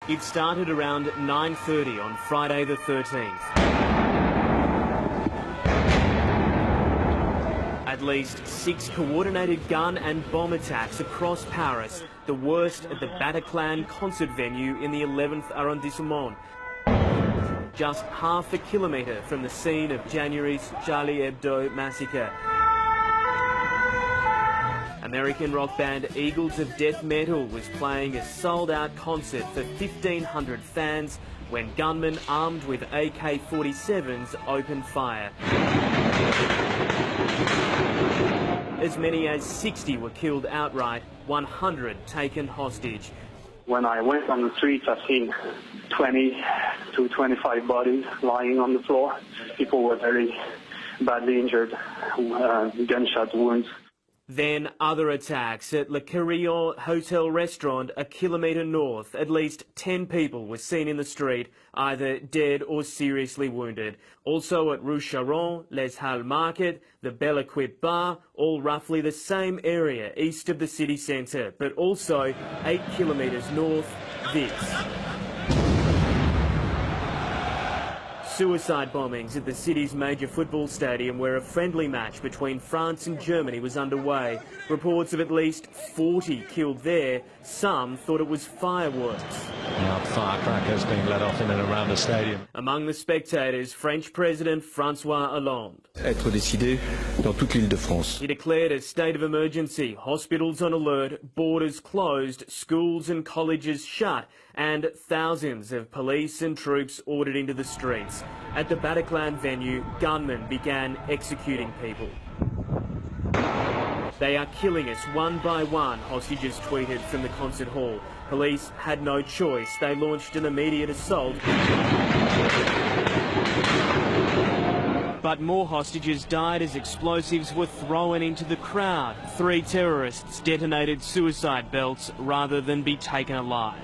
It started around 9:30 on Friday the 13th. At least 6 coordinated gun and bomb attacks across Paris, the worst at the Bataclan concert venue in the 11th arrondissement. Just half a kilometre from the scene of January's Charlie Hebdo massacre. American rock band Eagles of Death Metal was playing a sold-out concert for 1,500 fans when gunmen armed with AK-47s opened fire. As many as 60 were killed outright, 100 taken hostage. When I went on the streets, I've seen 20 to 25 bodies lying on the floor. People were very badly injured, gunshot wounds. Then other attacks at Le Carillon Hotel restaurant a kilometre north. At least 10 people were seen in the street, either dead or seriously wounded. Also at Rue Charon, Les Halles Market, the Belle Equipe Bar, all roughly the same area east of the city centre, but also 8 kilometres north, this. Suicide bombings at the city's major football stadium where a friendly match between France and Germany was underway. Reports of at least 40 killed there. Some thought it was fireworks. Firecrackers being let off in and around the stadium. Among the spectators, French President François Hollande. Être décidé dans toute l'île de France. He declared a state of emergency, hospitals on alert, borders closed, schools and colleges shut, and thousands of police and troops ordered into the streets. At the Bataclan venue, gunmen began executing people. They are killing us one by one, hostages tweeted from the concert hall. Police had no choice. They launched an immediate assault. But more hostages died as explosives were thrown into the crowd. 3 terrorists detonated suicide belts rather than be taken alive.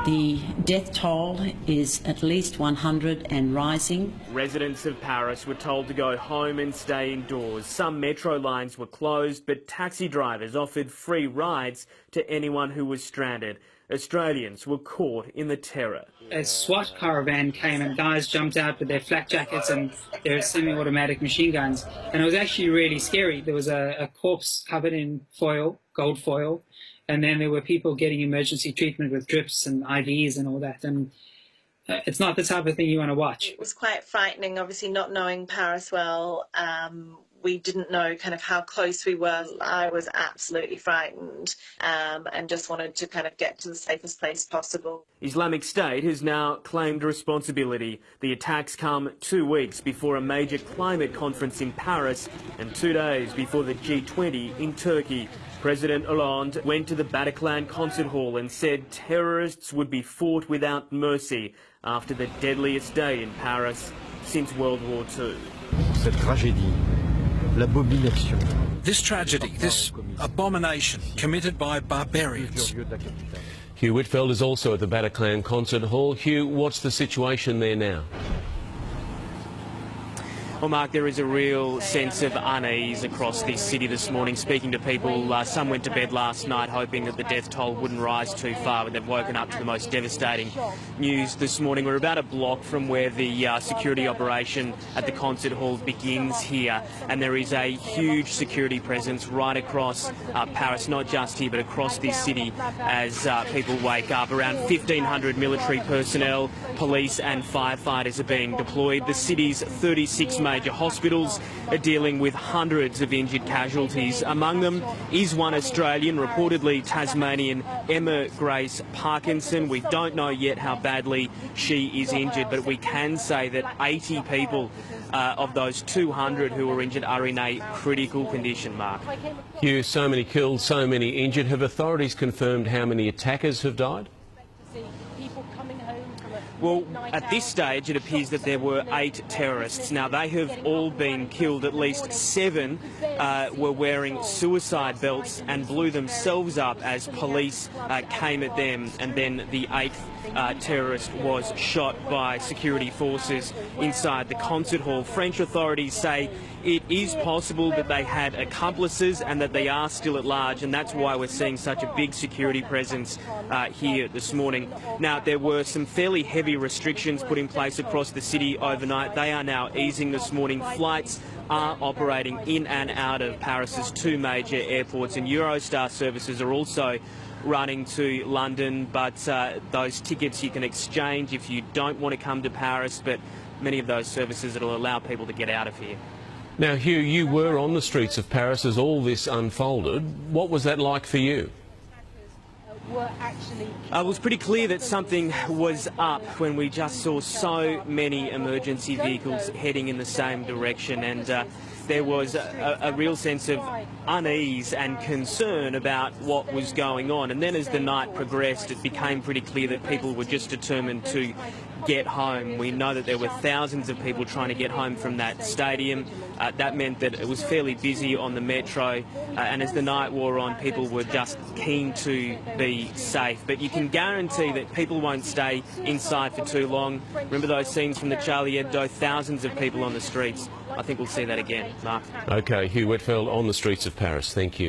The death toll is at least 100 and rising. Residents of Paris were told to go home and stay indoors. Some metro lines were closed, but taxi drivers offered free rides to anyone who was stranded. Australians were caught in the terror. A SWAT caravan came and guys jumped out with their flak jackets and their semi-automatic machine guns. And it was actually really scary. There was a corpse covered in foil, gold foil. And then there were people getting emergency treatment with drips and IVs and all that. And it's not the type of thing you want to watch. It was quite frightening, obviously not knowing Paris well. We didn't know kind of how close we were. I was absolutely frightened and just wanted to kind of get to the safest place possible. Islamic State has now claimed responsibility. The attacks come 2 weeks before a major climate conference in Paris and 2 days before the G20 in Turkey. President Hollande went to the Bataclan concert hall and said terrorists would be fought without mercy after the deadliest day in Paris since World War II. Cette tragédie, l'abomination. This tragedy, this abomination committed by barbarians. Hugh Whitfeld is also at the Bataclan concert hall. Hugh, what's the situation there now? Well, Mark, there is a real sense of unease across this city this morning. Speaking to people, some went to bed last night hoping that the death toll wouldn't rise too far, but they've woken up to the most devastating news this morning. We're about a block from where the security operation at the concert hall begins here, and there is a huge security presence right across Paris, not just here, but across this city as people wake up. Around 1,500 military personnel, police and firefighters are being deployed. The city's 36 major hospitals are dealing with hundreds of injured casualties. Among them is one Australian, reportedly Tasmanian, Emma Grace Parkinson. We don't know yet how badly she is injured, but we can say that 80 people of those 200 who were injured are in a critical condition, Mark. Hugh, so many killed, so many injured. Have authorities confirmed how many attackers have died? Well, at this stage, it appears that there were 8 terrorists. Now, they have all been killed. At least 7 were wearing suicide belts and blew themselves up as police came at them. And then the 8th terrorist was shot by security forces inside the concert hall. French authorities say it is possible that they had accomplices and that they are still at large, and that's why we're seeing such a big security presence here this morning. Now, there were some fairly heavy restrictions put in place across the city overnight. They are now easing this morning. Flights are operating in and out of Paris's 2 major airports, and Eurostar services are also running to London, but those tickets you can exchange if you don't want to come to Paris, but many of those services that will allow people to get out of here. Now, Hugh, you were on the streets of Paris as all this unfolded. What was that like for you? It was pretty clear that something was up when we just saw so many emergency vehicles heading in the same direction, and there was a real sense of unease and concern about what was going on. And then as the night progressed, it became pretty clear that people were just determined to get home. We know that there were thousands of people trying to get home from that stadium. That meant that it was fairly busy on the metro, and as the night wore on, people were just keen to be safe. But you can guarantee that people won't stay inside for too long. Remember those scenes from the Charlie Hebdo, thousands of people on the streets. I think we'll see that again, Mark. OK, Hugh Whitfield on the streets of Paris. Thank you.